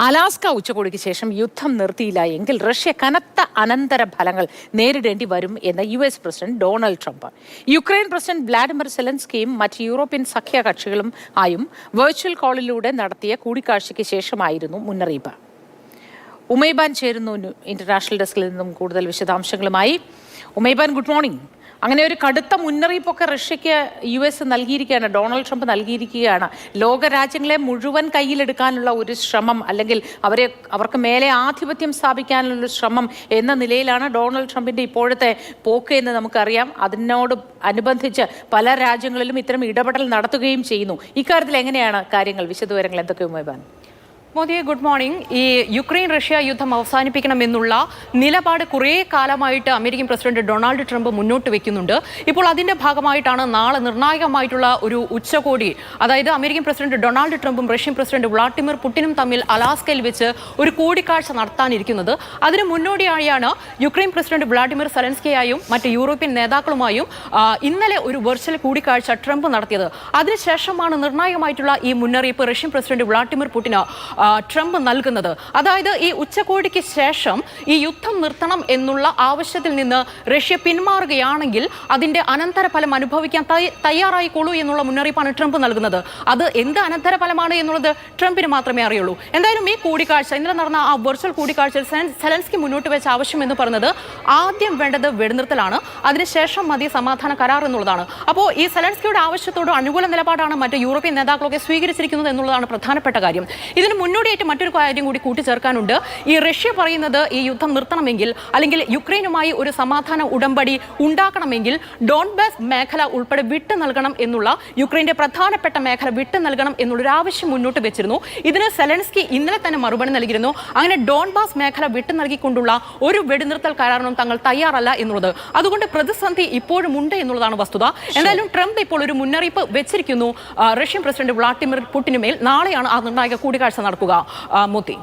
Alaska ഉച്ചകോടിക്ക് ശേഷം യുദ്ധം നിർത്തിയില്ല എങ്കിൽ റഷ്യ കനത്ത അനന്തര ഫലങ്ങൾ നേരിടേണ്ടി വരും എന്ന് US president Donald Trump. Ukraine president Vladimir സെലൻസ്കിയും മറ്റ് യൂറോപ്യൻ സഖ്യകക്ഷികളും ആയും വെർച്വൽ കോളിലൂടെ നടത്തിയ കൂടിക്കാഴ്ചയ്ക്ക് ശേഷമായിരുന്നു മുന്നറിയിപ്പ്. ഉമൈബാൻ ചേരുന്നു ഇന്റർനാഷണൽ ഡെസ്കിൽ നിന്നും കൂടുതൽ വിശദാംശങ്ങളുമായി. Umaiban, good morning. അങ്ങനെ ഒരു കടുത്ത മുന്നറിയിപ്പൊക്കെ റഷ്യയ്ക്ക് US നൽകിയിരിക്കുകയാണ്, ഡൊണാൾഡ് ട്രംപ് നൽകിയിരിക്കുകയാണ്. ലോകരാജ്യങ്ങളെ മുഴുവൻ കയ്യിലെടുക്കാനുള്ള ഒരു ശ്രമം, അല്ലെങ്കിൽ അവർക്ക് മേലെ ആധിപത്യം സ്ഥാപിക്കാനുള്ള ശ്രമം എന്ന നിലയിലാണ് ഡൊണാൾഡ് ട്രംപിന്റെ ഇപ്പോഴത്തെ പോക്ക് എന്ന് നമുക്കറിയാം. അതിനോട് അനുബന്ധിച്ച് പല രാജ്യങ്ങളിലും ഇത്തരം ഇടപെടൽ നടത്തുകയും ചെയ്യുന്നു. ഇക്കാര്യത്തിൽ എങ്ങനെയാണ് കാര്യങ്ങൾ? വിശദവിവരങ്ങൾ എന്തൊക്കെ ഉമൈബാൻ? മോദിയെ, ഗുഡ് മോർണിംഗ്. ഈ യുക്രൈൻ റഷ്യ യുദ്ധം അവസാനിപ്പിക്കണമെന്നുള്ള നിലപാട് കുറേ കാലമായിട്ട് അമേരിക്കൻ പ്രസിഡന്റ് ഡൊണാൾഡ് ട്രംപ് മുന്നോട്ട് വെക്കുന്നുണ്ട്. ഇപ്പോൾ അതിന്റെ ഭാഗമായിട്ടാണ് നാളെ നിർണായകമായിട്ടുള്ള ഒരു ഉച്ചകോടി, അതായത് അമേരിക്കൻ പ്രസിഡന്റ് ഡൊണാൾഡ് ട്രംപും റഷ്യൻ പ്രസിഡന്റ് വ്ളാഡിമിർ പുടിനും തമ്മിൽ അലാസ്കയിൽ വെച്ച് ഒരു കൂടിക്കാഴ്ച നടത്താനിരിക്കുന്നത്. അതിന് മുന്നോടിയായാണ് യുക്രൈൻ പ്രസിഡന്റ് വ്ളാഡിമിർ സെലൻസ്കിയായും മറ്റ് യൂറോപ്യൻ നേതാക്കളുമായും ഇന്നലെ ഒരു വെർച്വൽ കൂടിക്കാഴ്ച ട്രംപ് നടത്തിയത്. അതിനുശേഷമാണ് നിർണായകമായിട്ടുള്ള ഈ മുന്നറിയിപ്പ് റഷ്യൻ പ്രസിഡന്റ് വ്ളാഡിമിർ പുടിന് ട്രംപ് നൽകുന്നത്. അതായത് ഈ ഉച്ചകോടിക്ക് ശേഷം ഈ യുദ്ധം നിർത്തണം എന്നുള്ള ആവശ്യത്തിൽ നിന്ന് റഷ്യ പിന്മാറുകയാണെങ്കിൽ അതിന്റെ അനന്തരഫലം അനുഭവിക്കാൻ തയ്യാറായിക്കോളൂ എന്നുള്ള മുന്നറിയിപ്പാണ് ട്രംപ് നൽകുന്നത്. അത് എന്ത് അനന്തരഫലമാണ് എന്നുള്ളത് ട്രംപിന് മാത്രമേ അറിയുള്ളൂ. എന്തായാലും ഈ കൂടിക്കാഴ്ച, ഇന്നലെ നടന്ന ആ വെർച്വൽ കൂടിക്കാഴ്ചയിൽ സെലൻസ്കി മുന്നോട്ട് വെച്ച ആവശ്യം എന്ന് പറയുന്നത് ആദ്യം വേണ്ടത് വെടിനിർത്തലാണ്, അതിനുശേഷം മതി സമാധാന കരാർ എന്നുള്ളതാണ്. അപ്പോൾ ഈ സെലൻസ്കിയുടെ ആവശ്യത്തോട് അനുകൂല നിലപാടാണ് മറ്റ് യൂറോപ്യൻ നേതാക്കളൊക്കെ സ്വീകരിച്ചിരിക്കുന്നത് എന്നുള്ളതാണ് പ്രധാനപ്പെട്ട കാര്യം. ഇതിന് മുന്നോടിയായിട്ട് മറ്റൊരു കാര്യം കൂടി കൂട്ടിച്ചേർക്കാനുണ്ട്. ഈ റഷ്യ പറയുന്നത് ഈ യുദ്ധം നിർത്തണമെങ്കിൽ, അല്ലെങ്കിൽ യുക്രൈനുമായി ഒരു സമാധാന ഉടമ്പടി ഉണ്ടാക്കണമെങ്കിൽ ഡോൺബാസ് മേഖല ഉൾപ്പെടെ വിട്ടു നൽകണം എന്നുള്ള, യുക്രൈന്റെ പ്രധാനപ്പെട്ട മേഖല വിട്ടു നൽകണം എന്നുള്ളൊരു ആവശ്യം മുന്നോട്ട് വെച്ചിരുന്നു. ഇതിന് സെലൻസ്കി ഇന്നലെ തന്നെ മറുപടി നൽകിയിരുന്നു. അങ്ങനെ ഡോൺബാസ് മേഖല വിട്ടു നൽകിക്കൊണ്ടുള്ള ഒരു വെടിനിർത്തൽ കരാറിനും തങ്ങൾ തയ്യാറല്ല എന്നുള്ളത്. അതുകൊണ്ട് പ്രതിസന്ധി ഇപ്പോഴും ഉണ്ട് എന്നുള്ളതാണ് വസ്തുത. എന്തായാലും ട്രംപ് ഇപ്പോൾ ഒരു മുന്നറിയിപ്പ് വെച്ചിരിക്കുന്നു റഷ്യൻ പ്രസിഡന്റ് വ്ളാഡിമിർ പുടിനുമേൽ. നാളെയാണ് ആ നിർണായക കൂടിക്കാഴ്ച നടക്കുക. മോദി.